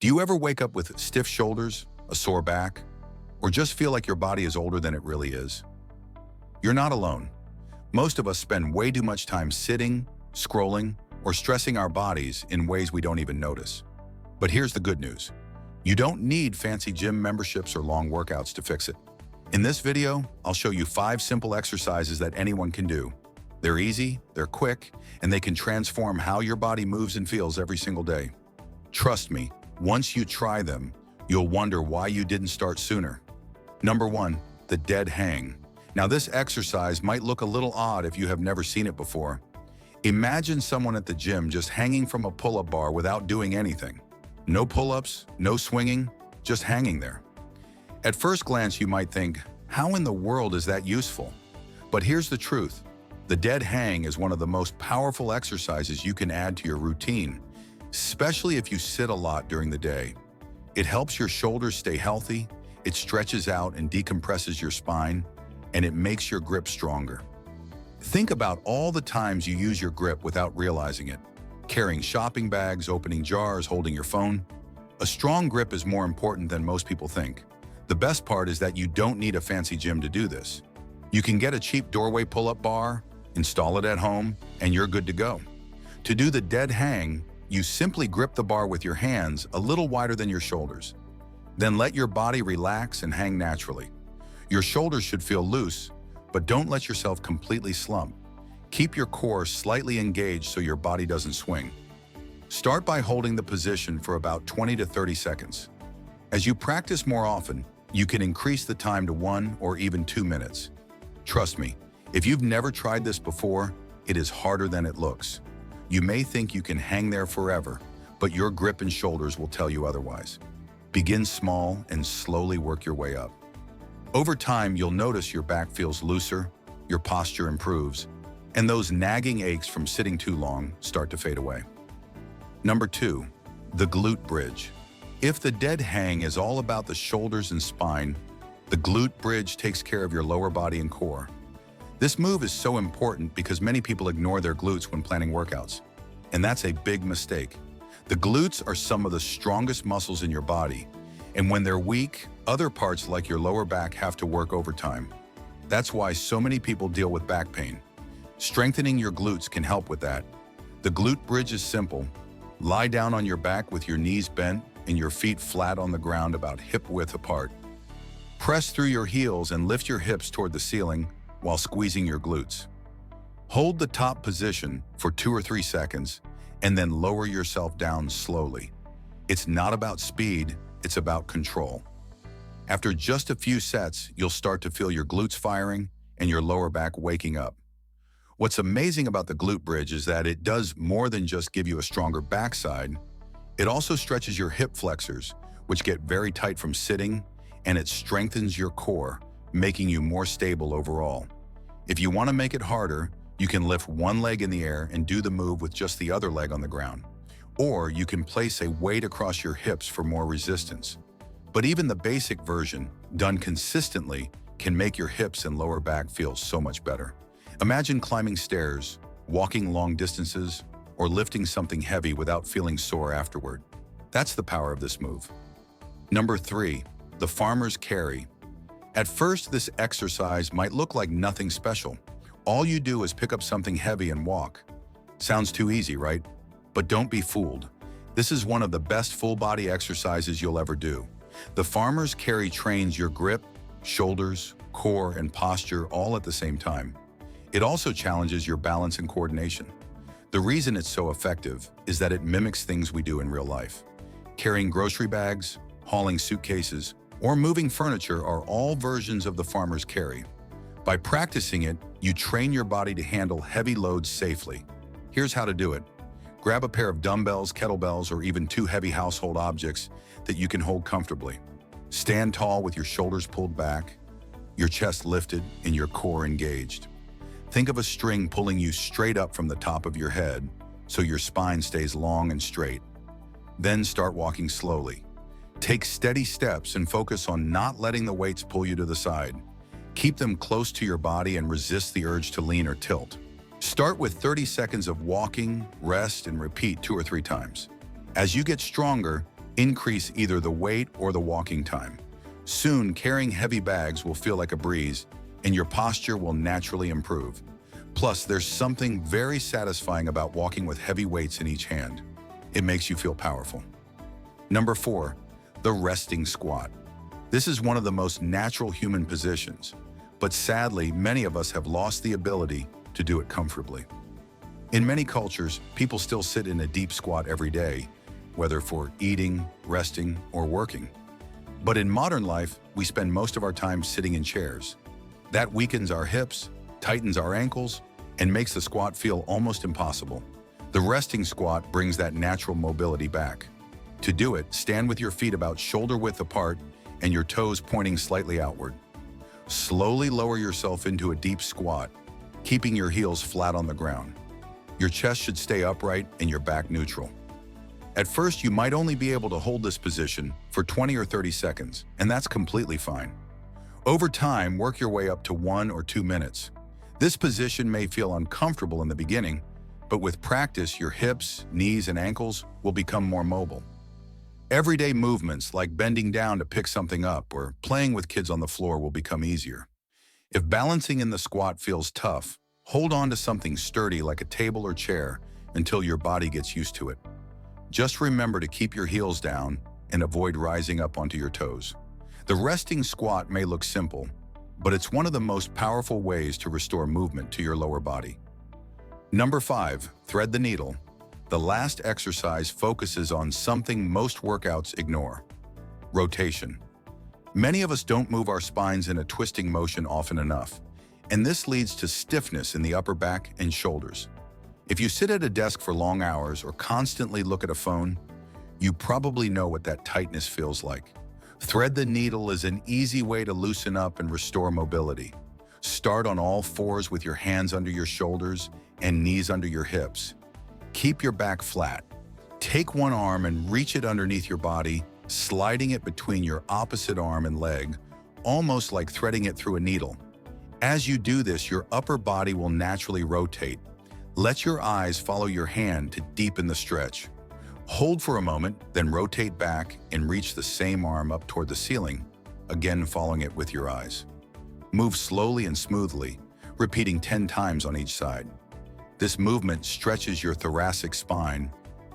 Do you ever wake up with stiff shoulders, a sore back, or just feel like your body is older than it really is? You're not alone. Most of us spend way too much time sitting, scrolling, or stressing our bodies in ways we don't even notice. But here's the good news. You don't need fancy gym memberships or long workouts to fix it. In this video, I'll show you 5 simple exercises that anyone can do. They're easy, they're quick, and they can transform how your body moves and feels every single day. Trust me, once you try them, you'll wonder why you didn't start sooner. Number 1, the dead hang. Now this exercise might look a little odd if you have never seen it before. Imagine someone at the gym just hanging from a pull-up bar without doing anything. No pull-ups, no swinging, just hanging there. At first glance, you might think, how in the world is that useful? But here's the truth. The dead hang is one of the most powerful exercises you can add to your routine, especially if you sit a lot during the day. It helps your shoulders stay healthy, it stretches out and decompresses your spine, and it makes your grip stronger. Think about all the times you use your grip without realizing it. Carrying shopping bags, opening jars, holding your phone. A strong grip is more important than most people think. The best part is that you don't need a fancy gym to do this. You can get a cheap doorway pull-up bar, install it at home, and you're good to go. To do the dead hang, you simply grip the bar with your hands a little wider than your shoulders. Then let your body relax and hang naturally. Your shoulders should feel loose, but don't let yourself completely slump. Keep your core slightly engaged so your body doesn't swing. Start by holding the position for about 20 to 30 seconds. As you practice more often, you can increase the time to 1 or even 2 minutes. Trust me, if you've never tried this before, it is harder than it looks. You may think you can hang there forever, but your grip and shoulders will tell you otherwise. Begin small and slowly work your way up. Over time, you'll notice your back feels looser, your posture improves, and those nagging aches from sitting too long start to fade away. Number 2, the glute bridge. If the dead hang is all about the shoulders and spine, the glute bridge takes care of your lower body and core. This move is so important because many people ignore their glutes when planning workouts, and that's a big mistake. The glutes are some of the strongest muscles in your body, and when they're weak, other parts like your lower back have to work overtime. That's why so many people deal with back pain. Strengthening your glutes can help with that. The glute bridge is simple. Lie down on your back with your knees bent and your feet flat on the ground about hip-width apart. Press through your heels and lift your hips toward the ceiling while squeezing your glutes. Hold the top position for 2 or 3 seconds and then lower yourself down slowly. It's not about speed, it's about control. After just a few sets, you'll start to feel your glutes firing and your lower back waking up. What's amazing about the glute bridge is that it does more than just give you a stronger backside. It also stretches your hip flexors, which get very tight from sitting, and it strengthens your core, making you more stable overall. If you want to make it harder, you can lift one leg in the air and do the move with just the other leg on the ground. Or you can place a weight across your hips for more resistance. But even the basic version, done consistently, can make your hips and lower back feel so much better. Imagine climbing stairs, walking long distances, or lifting something heavy without feeling sore afterward. That's the power of this move. Number 3, the farmer's carry. At first, this exercise might look like nothing special. All you do is pick up something heavy and walk. Sounds too easy, right? But don't be fooled. This is one of the best full-body exercises you'll ever do. The farmer's carry trains your grip, shoulders, core, and posture all at the same time. It also challenges your balance and coordination. The reason it's so effective is that it mimics things we do in real life. Carrying grocery bags, hauling suitcases, or moving furniture are all versions of the farmer's carry. By practicing it, you train your body to handle heavy loads safely. Here's how to do it. Grab a pair of dumbbells, kettlebells, or even 2 heavy household objects that you can hold comfortably. Stand tall with your shoulders pulled back, your chest lifted, and your core engaged. Think of a string pulling you straight up from the top of your head so your spine stays long and straight. Then start walking slowly. Take steady steps and focus on not letting the weights pull you to the side. Keep them close to your body and resist the urge to lean or tilt. Start with 30 seconds of walking, rest, and repeat 2 or 3 times. As you get stronger, Increase either the weight or the walking time. Soon, carrying heavy bags will feel like a breeze, and your posture will naturally improve. Plus, there's something very satisfying about walking with heavy weights in each hand. It makes you feel powerful. Number 4, the resting squat. This is one of the most natural human positions, but sadly, many of us have lost the ability to do it comfortably. In many cultures, people still sit in a deep squat every day, whether for eating, resting, or working. But in modern life, we spend most of our time sitting in chairs. That weakens our hips, tightens our ankles, and makes the squat feel almost impossible. The resting squat brings that natural mobility back. To do it, stand with your feet about shoulder width apart and your toes pointing slightly outward. Slowly lower yourself into a deep squat, keeping your heels flat on the ground. Your chest should stay upright and your back neutral. At first, you might only be able to hold this position for 20 or 30 seconds, and that's completely fine. Over time, work your way up to 1 or 2 minutes. This position may feel uncomfortable in the beginning, but with practice, your hips, knees, and ankles will become more mobile. Everyday movements like bending down to pick something up or playing with kids on the floor will become easier. If balancing in the squat feels tough, hold on to something sturdy like a table or chair until your body gets used to it. Just remember to keep your heels down and avoid rising up onto your toes. The resting squat may look simple, but it's one of the most powerful ways to restore movement to your lower body. Number 5, thread the needle. The last exercise focuses on something most workouts ignore: rotation. Many of us don't move our spines in a twisting motion often enough, and this leads to stiffness in the upper back and shoulders. If you sit at a desk for long hours or constantly look at a phone, you probably know what that tightness feels like. Thread the needle is an easy way to loosen up and restore mobility. Start on all fours with your hands under your shoulders and knees under your hips. Keep your back flat. Take one arm and reach it underneath your body, sliding it between your opposite arm and leg, almost like threading it through a needle. As you do this, your upper body will naturally rotate. Let your eyes follow your hand to deepen the stretch. Hold for a moment, then rotate back and reach the same arm up toward the ceiling, again following it with your eyes. Move slowly and smoothly, repeating 10 times on each side. This movement stretches your thoracic spine,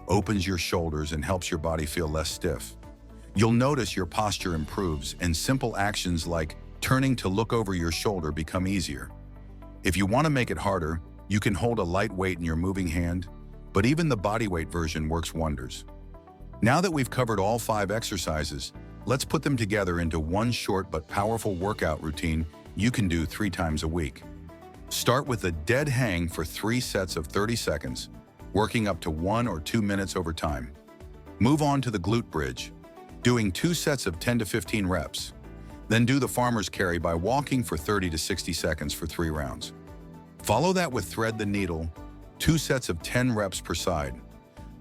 opens your shoulders, and helps your body feel less stiff. You'll notice your posture improves and simple actions like turning to look over your shoulder become easier. If you want to make it harder, you can hold a light weight in your moving hand, but even the bodyweight version works wonders. Now that we've covered all 5 exercises, let's put them together into one short but powerful workout routine you can do 3 times a week. Start with a dead hang for 3 sets of 30 seconds, working up to 1 or 2 minutes over time. Move on to the glute bridge, doing 2 sets of 10 to 15 reps. Then do the farmer's carry by walking for 30 to 60 seconds for 3 rounds. Follow that with thread the needle, 2 sets of 10 reps per side.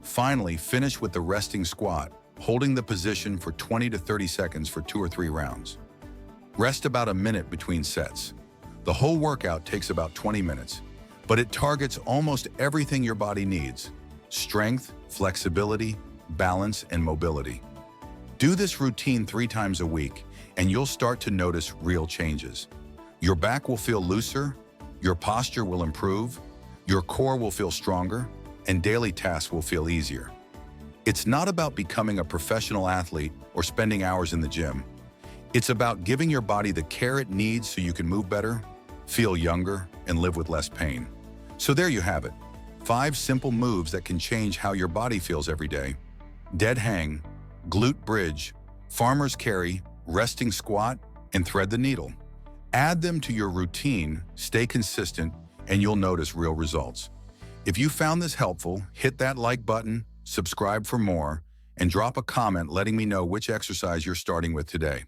Finally, finish with the resting squat, holding the position for 20 to 30 seconds for 2 or 3 rounds. Rest about a minute between sets. The whole workout takes about 20 minutes, but it targets almost everything your body needs: strength, flexibility, balance, and mobility. Do this routine 3 times a week, and you'll start to notice real changes. Your back will feel looser, your posture will improve, your core will feel stronger, and daily tasks will feel easier. It's not about becoming a professional athlete or spending hours in the gym. It's about giving your body the care it needs so you can move better, feel younger, and live with less pain. So there you have it, 5 simple moves that can change how your body feels every day: dead hang, glute bridge, farmer's carry, resting squat, and thread the needle. Add them to your routine, stay consistent, and you'll notice real results. If you found this helpful, hit that like button, subscribe for more, and drop a comment letting me know which exercise you're starting with today.